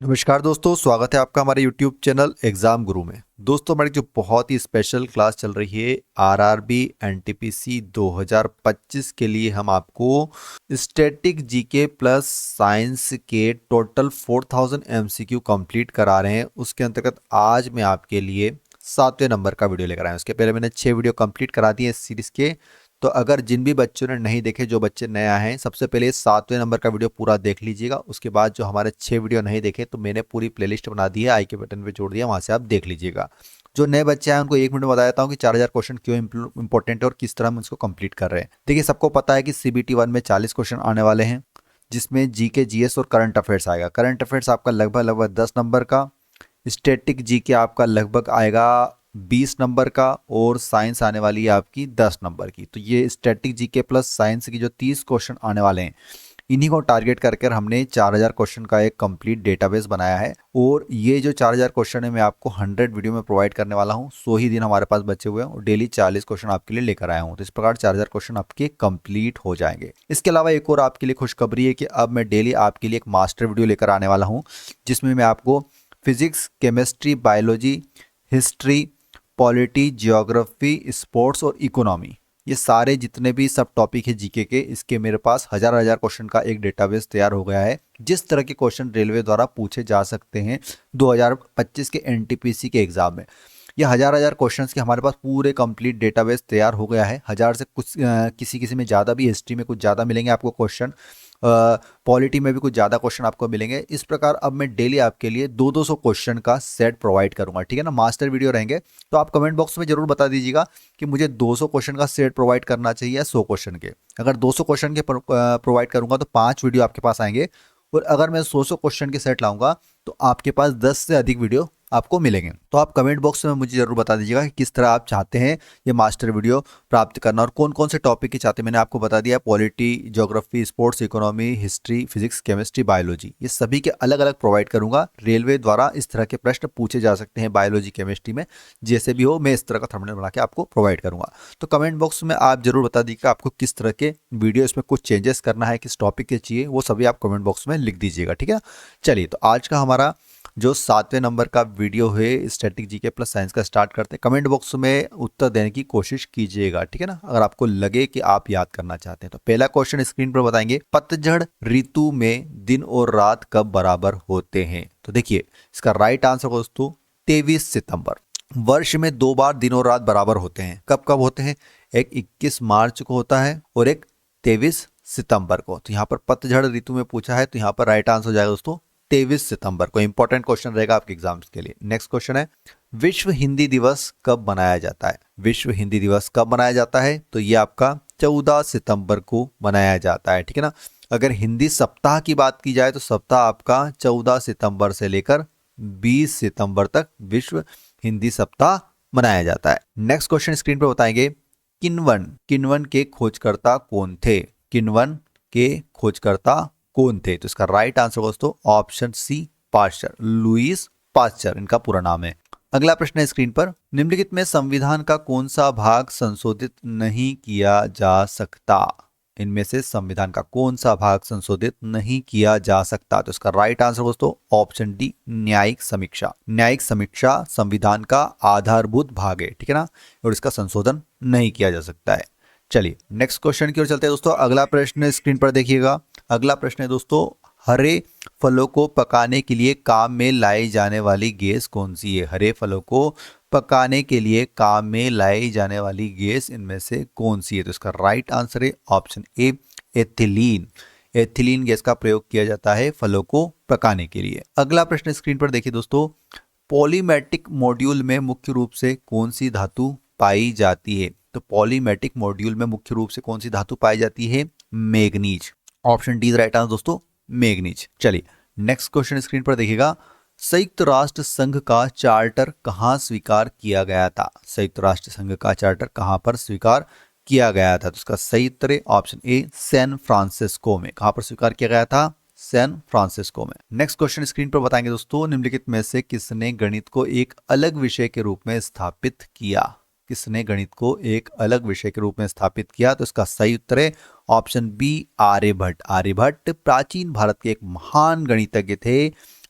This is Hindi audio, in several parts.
नमस्कार दोस्तों, स्वागत है आपका हमारे YouTube चैनल एग्जाम गुरु में। दोस्तों, हमारी जो बहुत ही स्पेशल क्लास चल रही है आरआरबी एनटीपीसी 2025 के लिए, हम आपको स्टैटिक जीके प्लस साइंस के टोटल 4000 एमसीक्यू कंप्लीट करा रहे हैं। उसके अंतर्गत आज मैं आपके लिए 7वें नंबर का वीडियो लेकर आया हूं। उसके पहले मैंने 6 वीडियो कंप्लीट करा दिए इस सीरीज के। तो अगर जिन भी बच्चों ने नहीं देखे, जो बच्चे नए आए हैं, सबसे पहले 7वें नंबर का वीडियो पूरा देख लीजिएगा। उसके बाद जो हमारे 6 वीडियो नहीं देखे, तो मैंने पूरी प्लेलिस्ट बना दी है, आई के बटन पे जोड़ दिया, वहां से आप देख लीजिएगा। जो नए बच्चे हैं उनको 1 मिनट में बता देता हूँ कि 4000 क्वेश्चन क्यों इंपॉर्टेंट है और किस तरह हम इसको कंप्लीट कर रहे हैं। देखिए, सबको पता है कि सीबीटी 1 में 40 क्वेश्चन आने वाले हैं, जिसमें जीके, जीएस और करंट अफेयर्स आएगा। करंट अफेयर्स आपका लगभग लगभग 10 नंबर का, स्टैटिक जीके आपका लगभग आएगा 20 नंबर का, और साइंस आने वाली है आपकी 10 नंबर की। तो ये स्टैटिक जीके प्लस साइंस की जो 30 क्वेश्चन आने वाले हैं, इन्हीं को टारगेट करके हमने 4000 क्वेश्चन का एक कंप्लीट डेटाबेस बनाया है। और ये जो 4000 क्वेश्चन है, मैं आपको 100 वीडियो में प्रोवाइड करने वाला हूँ। 100 ही दिन हमारे पास बचे हुए हैं और डेली 40 क्वेश्चन आपके लिए लेकर आया हूँ। तो इस प्रकार 4000 क्वेश्चन आपके कंप्लीट हो जाएंगे। इसके अलावा एक और आपके लिए खुशखबरी है कि अब मैं डेली आपके लिए एक मास्टर वीडियो लेकर आने वाला हूँ, जिसमें मैं आपको physics, chemistry, biology, history, polity, geography, sports और इकोनॉमी, ये सारे जितने भी सब टॉपिक है जीके के, इसके मेरे पास हजार हजार क्वेश्चन का एक डेटाबेस तैयार हो गया है। जिस तरह के क्वेश्चन रेलवे द्वारा पूछे जा सकते हैं 2025 के एनटीपीसी के एग्जाम में, ये हजार हजार क्वेश्चंस के हमारे पास पूरे कंप्लीट डेटाबेस तैयार हो गया है। हजार से कुछ किसी किसी में ज़्यादा भी, हिस्ट्री में कुछ ज़्यादा मिलेंगे आपको क्वेश्चन, पॉलिटी में भी कुछ ज़्यादा क्वेश्चन आपको मिलेंगे। इस प्रकार अब मैं डेली आपके लिए 200 क्वेश्चन का सेट प्रोवाइड करूंगा, ठीक है ना। मास्टर वीडियो रहेंगे, तो आप कमेंट बॉक्स में जरूर बता दीजिएगा कि मुझे 200 क्वेश्चन का सेट प्रोवाइड करना चाहिए या 100 क्वेश्चन के। अगर 200 क्वेश्चन के प्रोवाइड करूंगा तो 5 वीडियो आपके पास आएंगे, और अगर मैं 100 क्वेश्चन के सेट लाऊंगा तो आपके पास 10 से अधिक वीडियो आपको मिलेंगे। तो आप कमेंट बॉक्स में मुझे जरूर बता दीजिएगा कि किस तरह आप चाहते हैं ये मास्टर वीडियो प्राप्त करना और कौन कौन से टॉपिक के चाहते हैं। मैंने आपको बता दिया, polity, geography, sports, economy, history, physics, chemistry, biology, ये सभी के अलग अलग प्रोवाइड करूंगा। रेलवे द्वारा इस तरह के प्रश्न पूछे जा सकते हैं बायोलॉजी, केमिस्ट्री में, जैसे भी हो मैं इस तरह का थंबनेल बना के आपको प्रोवाइड करूंगा। तो कमेंट बॉक्स में आप जरूर बता दीजिएगा आपको किस तरह के वीडियो, इसमें कुछ चेंजेस करना है, किस टॉपिक के चाहिए, वो सभी आप कमेंट बॉक्स में लिख दीजिएगा, ठीक है। चलिए, तो आज का हमारा जो 7वें नंबर का वीडियो है स्टैटिक जीके प्लस साइंस का स्टार्ट करते हैं। कमेंट बॉक्स में उत्तर देने की कोशिश कीजिएगा, ठीक है ना, अगर आपको लगे कि आप याद करना चाहते हैं। तो पहला क्वेश्चन स्क्रीन पर बताएंगे, पतझड़ ऋतु में दिन और रात कब बराबर होते हैं। तो देखिए, इसका राइट आंसर दोस्तों 23 सितंबर। वर्ष में 2 बार दिन और रात बराबर होते हैं। कब कब होते हैं? एक 21 मार्च को होता है और एक 23 सितंबर को। तो यहाँ पर पतझड़ ऋतु में पूछा है, तो यहाँ पर राइट आंसर हो जाएगा दोस्तों 23 सितंबर को। इंपॉर्टेंट क्वेश्चन रहेगा आपके एग्जाम्स के लिए। नेक्स्ट क्वेश्चन है, विश्व हिंदी दिवस कब मनाया जाता है। विश्व हिंदी दिवस कब मनाया जाता है? तो ये आपका 14 सितंबर को मनाया जाता है, ठीक है ना। अगर हिंदी सप्ताह की बात की जाए तो सप्ताह आपका 14 सितंबर से लेकर 20 सितंबर तक विश्व हिंदी सप्ताह मनाया जाता है। नेक्स्ट क्वेश्चन स्क्रीन पर बताएंगे, किन्वन, किन्वन के खोजकर्ता कौन थे। किन्वन के खोजकर्ता कौन थे? तो इसका राइट आंसर दोस्तों option C, Pasteur, Louis Pasteur इनका पूरा नाम है। अगला प्रश्न है स्क्रीन पर, निम्नलिखित में संविधान का कौन सा भाग संशोधित नहीं किया जा सकता। इनमें से संविधान का कौन सा भाग संशोधित नहीं किया जा सकता। तो इसका राइट आंसर दोस्तों ऑप्शन डी, न्यायिक समीक्षा। न्यायिक समीक्षा संविधान का आधारभूत भाग है, ठीक है ना, और इसका संशोधन नहीं किया जा सकता है। चलिए नेक्स्ट क्वेश्चन की ओर चलते हैं दोस्तों। अगला प्रश्न स्क्रीन पर देखिएगा। अगला प्रश्न है दोस्तों, हरे फलों को पकाने के लिए काम में लाई जाने वाली गैस कौन सी है। हरे फलों को पकाने के लिए काम में लाई जाने वाली गैस इनमें से कौन सी है। तो इसका राइट आंसर है option A, ethylene. Ethylene gas का प्रयोग किया जाता है फलों को पकाने के लिए। अगला प्रश्न स्क्रीन पर देखिए दोस्तों, पॉलीमेटिक मॉड्यूल में मुख्य रूप से कौन सी धातु पाई जाती है। तो पॉलीमेटिक मॉड्यूल में मुख्य रूप से कौन सी धातु पाई जाती है? Manganese. Option D right answer दोस्तों, मैग्नीज। चलिए नेक्स्ट क्वेश्चन स्क्रीन पर देखिएगा, संयुक्त राष्ट्र संघ का चार्टर कहाँ स्वीकार किया गया था। संयुक्त राष्ट्र संघ का चार्टर कहाँ पर स्वीकार किया गया था। तो उसका सही उत्तर है ऑप्शन ए, सैन फ्रांसिस्को में। कहाँ पर स्वीकार किया गया था? सैन फ्रांसिस्को में। नेक्स्ट क्वेश्चन स्क्रीन पर बताएंगे दोस्तों, निम्नलिखित में से किसने गणित को एक अलग विषय के रूप में स्थापित किया। किसने गणित को एक अलग विषय के रूप में स्थापित किया। तो इसका सही उत्तर है ऑप्शन बी, आर्यभट्ट। आर्यभट्ट प्राचीन भारत के एक महान गणितज्ञ थे।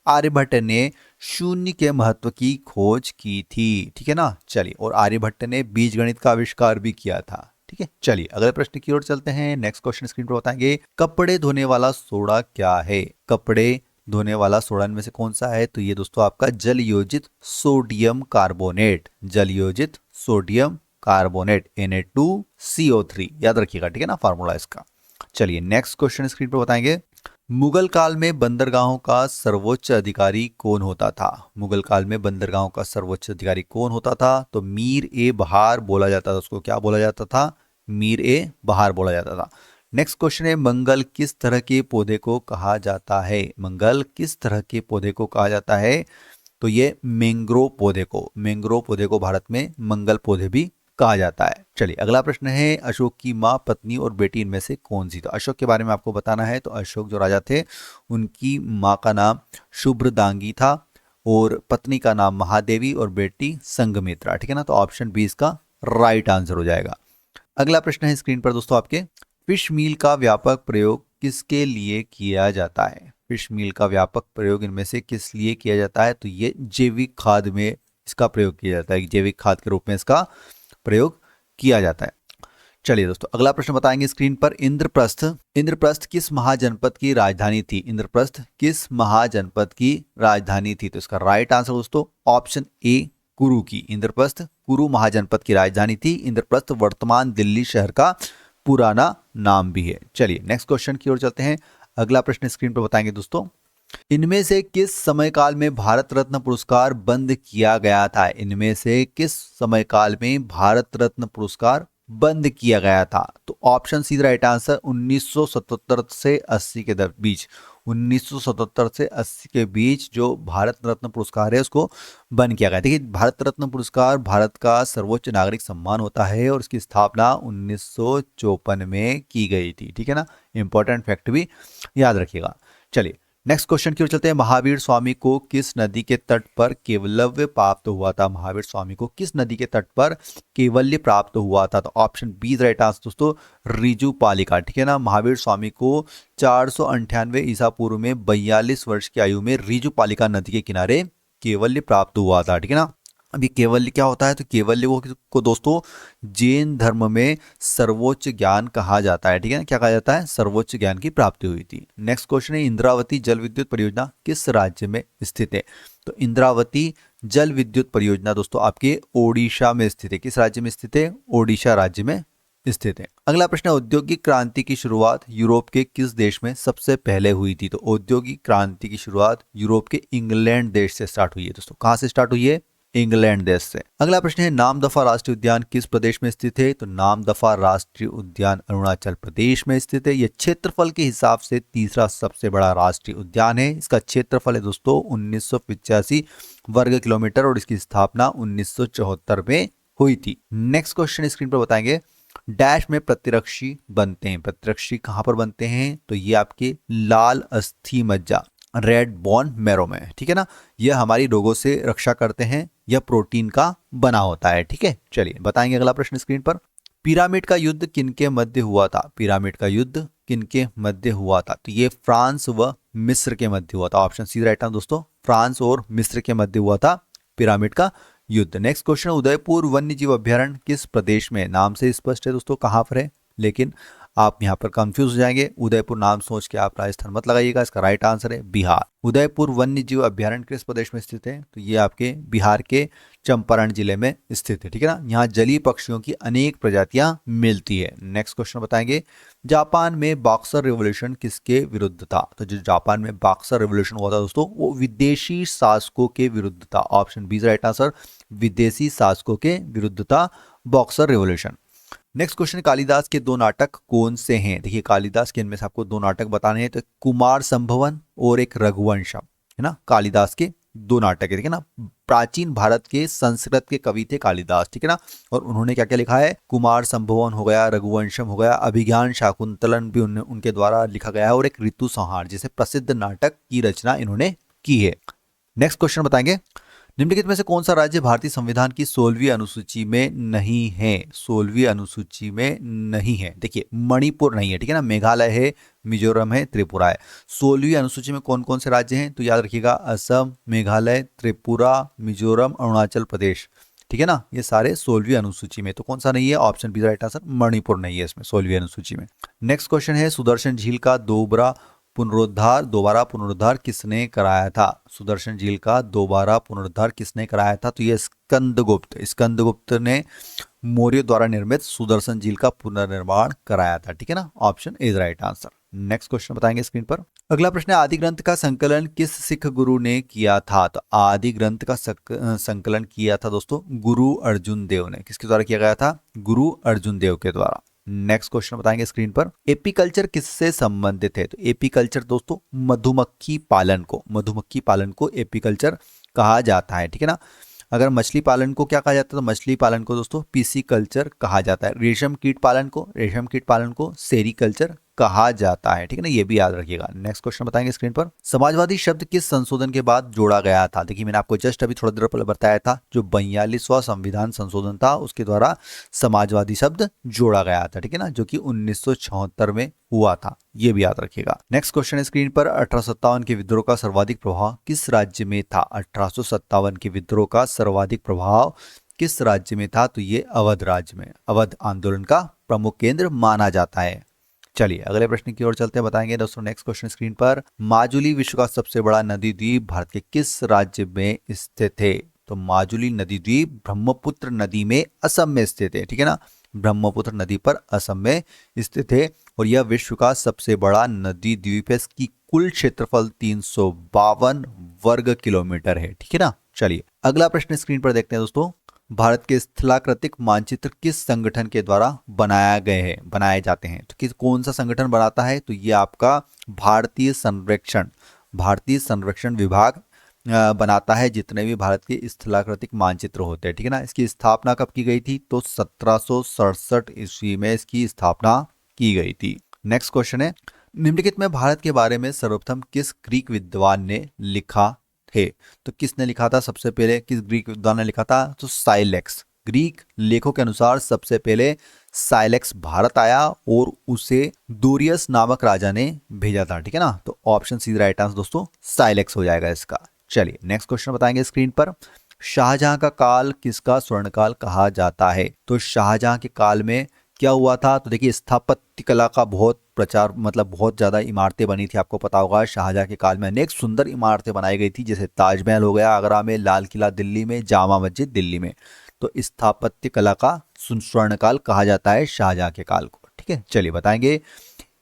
आर्यभट्ट ने शून्य के महत्व की खोज की थी, ठीक है ना। चलिए, और आर्यभट्ट ने बीजगणित का आविष्कार भी किया था, ठीक है। चलिए अगले प्रश्न की ओर चलते हैं। नेक्स्ट क्वेश्चन स्क्रीन पर बताएंगे, कपड़े धोने वाला सोडा क्या है? कपड़े धोने वाला सोडा इनमें से कौन सा है? तो ये दोस्तों आपका जल योजित सोडियम कार्बोनेट, जल योजित सोडियम कार्बोनेट Na2CO3 याद रखिएगा, ठीक है ना, फार्मूला इसका। चलिए नेक्स्ट क्वेश्चन स्क्रीन पर बताएंगे, मुगल काल में बंदरगाहों का सर्वोच्च अधिकारी कौन होता था? मुगल काल में बंदरगाहों का सर्वोच्च अधिकारी कौन होता था? तो मीर ए बहार बोला जाता था उसको। क्या बोला जाता था? मीर ए बहार बोला जाता था। नेक्स्ट क्वेश्चन है, मंगल किस तरह के पौधे को कहा जाता है? मंगल किस तरह के पौधे को कहा जाता है? तो ये मैंग्रोव पौधे को, मैंग्रोव पौधे को भारत में मंगल पौधे भी कहा जाता है। चलिए अगला प्रश्न है, अशोक की माँ, पत्नी और बेटी इनमें से कौन सी? तो अशोक के बारे में आपको बताना है। तो अशोक जो राजा थे उनकी माँ का नाम शुभ्रदांगी था और पत्नी का नाम महादेवी और बेटी संघमित्रा, ठीक है ना। तो ऑप्शन बी इसका राइट आंसर हो जाएगा। अगला प्रश्न है स्क्रीन पर दोस्तों आपके, फिश मील का व्यापक प्रयोग किसके लिए किया जाता है? फिश मील का व्यापक प्रयोग इनमें से किस लिए किया जाता है? तो ये जैविक खाद में इसका प्रयोग किया जाता है, जैविक खाद के रूप में इसका प्रयोग किया जाता है। चलिए दोस्तों अगला प्रश्न बताएंगे स्क्रीन पर, इंद्रप्रस्थ, इंद्रप्रस्थ किस महाजनपद की राजधानी थी? इंद्रप्रस्थ किस महाजनपद की राजधानी थी? तो इसका राइट आंसर दोस्तों ऑप्शन ए कुरु की, इंद्रप्रस्थ कुरु महाजनपद की राजधानी थी। इंद्रप्रस्थ वर्तमान दिल्ली शहर का पुराना नाम भी है। चलिए नेक्स्ट क्वेश्चन की ओर चलते हैं। अगला प्रश्न स्क्रीन पर बताएंगे दोस्तों, इनमें से किस समय काल में भारत रत्न पुरस्कार बंद किया गया था? इनमें से किस समय काल में भारत रत्न पुरस्कार बंद किया गया था? तो ऑप्शन सी राइट आंसर 1977 से 80 के बीच, 1977 से 80 के बीच जो भारत रत्न पुरस्कार है उसको बंद किया गया। देखिए भारत रत्न पुरस्कार भारत का सर्वोच्च नागरिक सम्मान होता है और इसकी स्थापना 1954 में की गई थी, ठीक है ना। इंपॉर्टेंट फैक्ट भी याद रखिएगा। चलिए नेक्स्ट क्वेश्चन की ओर चलते हैं, महावीर स्वामी को किस नदी के तट पर कैवल्य प्राप्त हुआ था? महावीर स्वामी को किस नदी के तट पर कैवल्य प्राप्त हुआ था? तो ऑप्शन बी राइट आंसर दोस्तों ऋजुपालिका, ठीक है ना। महावीर स्वामी को 498 ईसा पूर्व में 42 वर्ष की आयु में ऋजुपालिका नदी के किनारे कैवल्य प्राप्त हुआ था, ठीक है ना। अभी कैवल्य क्या होता है? तो कैवल्य को दोस्तों जैन धर्म में सर्वोच्च ज्ञान कहा जाता है, ठीक है ना। क्या कहा जाता है? सर्वोच्च ज्ञान की प्राप्ति हुई थी। नेक्स्ट क्वेश्चन है, इंद्रावती जल विद्युत परियोजना किस राज्य में स्थित है? तो इंद्रावती जल विद्युत परियोजना दोस्तों आपके ओडिशा में स्थित है। किस राज्य में स्थित है? ओडिशा राज्य में स्थित है। अगला प्रश्न है, औद्योगिक क्रांति की शुरुआत यूरोप के किस देश में सबसे पहले हुई थी? तो औद्योगिक क्रांति की शुरुआत यूरोप के इंग्लैंड देश से स्टार्ट हुई है दोस्तों। कहां से स्टार्ट हुई है? इंग्लैंड देश से। अगला प्रश्न है, नामदफा राष्ट्रीय उद्यान किस प्रदेश में स्थित है? तो नामदफा राष्ट्रीय उद्यान अरुणाचल प्रदेश में स्थित है। यह क्षेत्रफल के हिसाब से तीसरा सबसे बड़ा राष्ट्रीय उद्यान है। इसका क्षेत्रफल है दोस्तों 1985 वर्ग किलोमीटर और इसकी स्थापना 1974 में हुई थी। नेक्स्ट क्वेश्चन स्क्रीन पर बताएंगे, डैश में प्रतिरक्षी बनते हैं। प्रतिरक्षी कहां पर बनते हैं? तो ये आपके लाल अस्थि मज्जा, रेड बोन मैरो में, ठीक है ना। यह हमारी रोगों से रक्षा करते हैं। यह प्रोटीन का बना होता है, ठीक है। चलिए बताएंगे अगला प्रश्न स्क्रीन पर, पिरामिड का युद्ध किनके मध्य हुआ था? पिरामिड का युद्ध किनके मध्य हुआ था? तो ये फ्रांस व मिस्र के मध्य हुआ था। ऑप्शन सी राइट है दोस्तों, फ्रांस और मिस्र के मध्य हुआ था पिरामिड का युद्ध। नेक्स्ट क्वेश्चन, उदयपुर वन्य जीव अभ्यारण्य किस प्रदेश में? नाम से स्पष्ट है दोस्तों कहां पर है, लेकिन आप यहां पर कंफ्यूज हो जाएंगे। उदयपुर नाम सोच के आप राजस्थान मत लगाइएगा। इसका राइट आंसर है बिहार। उदयपुर वन्य जीव अभ्यारण्य किस प्रदेश में स्थित है? तो ये आपके बिहार के चंपारण जिले में स्थित है, ठीक है ना। यहाँ जलीय पक्षियों की अनेक प्रजातियां मिलती है। नेक्स्ट क्वेश्चन बताएंगे, जापान में बॉक्सर रिवॉल्यूशन किसके विरुद्ध था? तो जो जापान में बॉक्सर रिवॉल्यूशन हुआ था दोस्तों वो विदेशी शासकों के विरुद्ध था। ऑप्शन बी राइट आंसर, विदेशी शासकों के विरुद्ध था boxer revolution. Next question, Kalidas के दो नाटक कौन से हैं? देखिए कालिदास के इनमें से आपको दो नाटक बताने हैं, तो कुमार संभवन और एक रघुवंशम, है ना। कालिदास के दो नाटक है, ठीक है ना। प्राचीन भारत के संस्कृत के कवि थे कालिदास, ठीक है ना। और उन्होंने क्या क्या लिखा है? कुमार संभवन हो गया, रघुवंशम हो गया, अभिज्ञान शाकुंतलन भी उनके द्वारा लिखा गया है और एक ऋतु संहार जैसे प्रसिद्ध नाटक की रचना इन्होंने की है। नेक्स्ट क्वेश्चन बताएंगे, निम्नलिखित में से कौन सा राज्य भारतीय संविधान की 16वीं अनुसूची में नहीं है? 16वीं अनुसूची में नहीं है। देखिए मणिपुर नहीं है, ठीक है ना, मेघालय है, मिजोरम है, त्रिपुरा है। 16वीं अनुसूची में कौन कौन से राज्य हैं? तो याद रखिएगा असम, मेघालय, त्रिपुरा, मिजोरम, अरुणाचल प्रदेश, ठीक है ना, ये सारे 16वीं अनुसूची में। तो कौन सा नहीं है? Option B right answer, Manipur नहीं है इसमें 16वीं अनुसूची में। नेक्स्ट क्वेश्चन है, सुदर्शन झील का दोबारा पुनरुद्धार किसने कराया था? सुदर्शन झील का दोबारा पुनरुद्धार किसने कराया था? तो ये स्कंदगुप्त ने मौर्य द्वारा निर्मित सुदर्शन झील का पुनर्निर्माण कराया था, ठीक है ना, option is right answer. Next question बताएंगे स्क्रीन पर। अगला प्रश्न है, आदि ग्रंथ का संकलन किस सिख गुरु ने किया था? तो आदि ग्रंथ का संकलन किया था दोस्तों गुरु अर्जुन देव ने। किसके द्वारा किया गया था? गुरु अर्जुन देव के द्वारा। नेक्स्ट क्वेश्चन बताएंगे स्क्रीन पर। एपीकल्चर किससे संबंधित है? तो एपीकल्चर दोस्तों मधुमक्खी पालन को एपीकल्चर कहा जाता है, ठीक है ना। अगर मछली पालन को क्या कहा जाता है? तो मछली पालन को दोस्तों पीसी कल्चर कहा जाता है। रेशम कीट पालन को सेरीकल्चर कहा जाता है, ठीक है ना, ये भी याद रखिएगा। नेक्स्ट क्वेश्चन बताएंगे स्क्रीन पर। समाजवादी शब्द किस संशोधन के बाद जोड़ा गया था? देखिए मैंने आपको जस्ट अभी थोड़ा देर पहले बताया था, जो 42वां संविधान संशोधन था उसके द्वारा समाजवादी शब्द जोड़ा गया था, ठीक है ना, जो कि 1976 में हुआ था, ये भी याद रखिएगा। नेक्स्ट क्वेश्चन है स्क्रीन पर। 1857 के विद्रोह का सर्वाधिक प्रभाव किस राज्य में था? 1857 के विद्रोह का सर्वाधिक प्रभाव किस राज्य में था? तो ये अवध राज्य में, अवध आंदोलन का प्रमुख केंद्र माना जाता है। चलिए अगले प्रश्न की ओर चलते हैं, बताएंगे दोस्तों। नेक्स्ट क्वेश्चन स्क्रीन पर। माजुली विश्व का सबसे बड़ा नदी द्वीप भारत के किस राज्य में स्थित है? तो माजुली नदी द्वीप ब्रह्मपुत्र नदी में असम में स्थित है, ठीक है ना, ब्रह्मपुत्र नदी पर असम में स्थित है और यह विश्व का सबसे बड़ा नदी द्वीप है। इसकी कुल क्षेत्रफल 352 वर्ग किलोमीटर है, ठीक है ना। चलिए अगला प्रश्न स्क्रीन पर देखते हैं दोस्तों। भारत के स्थलाकृतिक मानचित्र किस संगठन के द्वारा बनाए जाते हैं? तो कौन सा संगठन बनाता है? तो ये आपका भारतीय संरक्षण विभाग बनाता है जितने भी भारत के स्थलाकृतिक मानचित्र होते हैं, ठीक है ना। इसकी स्थापना कब की गई थी? तो 1767 ईस्वी में इसकी स्थापना की गई थी। नेक्स्ट क्वेश्चन है, निम्नलिखित में भारत के बारे में सर्वप्रथम किस ग्रीक विद्वान ने लिखा थे? तो किसने लिखा था सबसे पहले? किस ग्रीक विद्वान ने लिखा था? तो साइलेक्स। ग्रीक लेखों के अनुसार सबसे पहले साइलेक्स भारत आया और उसे डोरियस नामक राजा ने भेजा था, ठीक है ना। तो ऑप्शन सी राइट आंसर दोस्तों, साइलेक्स हो जाएगा इसका। चलिए नेक्स्ट क्वेश्चन बताएंगे स्क्रीन पर। शाहजहां का काल किसका स्वर्णकाल कहा जाता है? तो शाहजहां के काल में क्या हुआ था? तो देखिए स्थापत्य कला का बहुत प्रचार, मतलब बहुत ज्यादा इमारतें बनी थी। आपको पता होगा शाहजहां के काल में अनेक सुंदर इमारतें बनाई गई थी, जैसे ताजमहल हो गया आगरा में, लाल किला दिल्ली में, जामा मस्जिद दिल्ली में। तो स्थापत्य कला का स्वर्णकाल कहा जाता है शाहजहां के काल को, ठीक है। चलिए बताएंगे।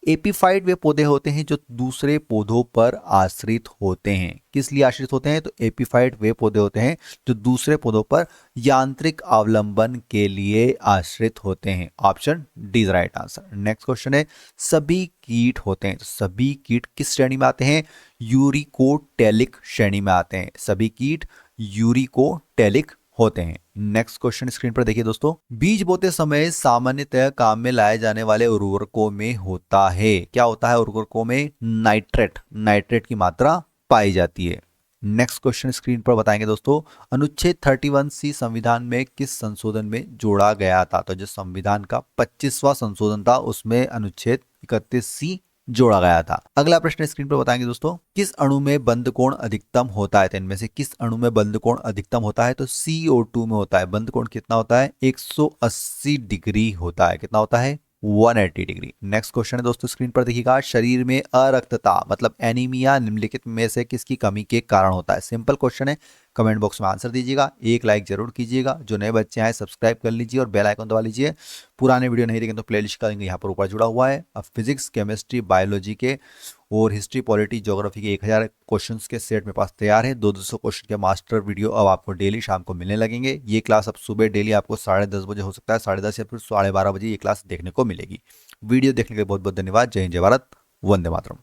एपीफाइट वे पौधे होते हैं जो दूसरे पौधों पर आश्रित होते हैं। किस लिए आश्रित होते हैं? तो एपीफाइट वे पौधे होते हैं जो दूसरे पौधों पर यांत्रिक अवलंबन के लिए आश्रित होते हैं। Option D right answer. Next question है, सभी कीट होते हैं, तो सभी कीट किस श्रेणी में आते हैं? यूरिकोटेलिक श्रेणी में आते हैं। सभी कीट यूरिकोटेलिक होते हैं। नेक्स्ट क्वेश्चन स्क्रीन पर देखिए दोस्तों। बीज बोते समय सामान्यतः काम में लाए जाने वाले उर्वरकों में होता है, क्या होता है उर्वरकों में? नाइट्रेट की मात्रा पाई जाती है। नेक्स्ट क्वेश्चन स्क्रीन पर बताएंगे दोस्तों। अनुच्छेद 31C संविधान में किस संशोधन में जोड़ा गया था? तो जो संविधान का 25वां संशोधन था उसमें अनुच्छेद 31C जोड़ा गया था। अगला प्रश्न स्क्रीन पर बताएंगे दोस्तों। किस अणु में बंद कोण अधिकतम होता है? तो इनमें से किस अणु में बंद कोण अधिकतम होता है? तो CO2 में होता है। बंद कोण कितना होता है? 180 डिग्री होता है। कितना होता है? 180 डिग्री। नेक्स्ट क्वेश्चन है दोस्तों स्क्रीन पर देखिएगा। शरीर में अरक्तता मतलब एनीमिया निम्नलिखित में से किसकी कमी के कारण होता है? सिंपल क्वेश्चन है, कमेंट बॉक्स में आंसर दीजिएगा। एक लाइक जरूर कीजिएगा। जो नए बच्चे आए सब्सक्राइब कर लीजिए और बेल आइकन दबा लीजिए। पुराने वीडियो नहीं देखें तो प्लेलिस्ट का लिंक यहाँ पर ऊपर जुड़ा हुआ है। अब फिजिक्स, केमिस्ट्री, बायोलॉजी के और हिस्ट्री, पॉलिटी, ज्योग्राफी के 1000 क्वेश्चंस के सेट मेरे पास तैयार है। 200 क्वेश्चन के मास्टर वीडियो अब आपको डेली शाम को मिलने लगेंगे। ये क्लास अब सुबह डेली आपको 10:30 बजे, हो सकता है 10:30 या फिर 12:30 बजे ये क्लास देखने को मिलेगी। वीडियो देखने के लिए बहुत बहुत धन्यवाद। जय हिंद, जय भारत, वंदे मातरम।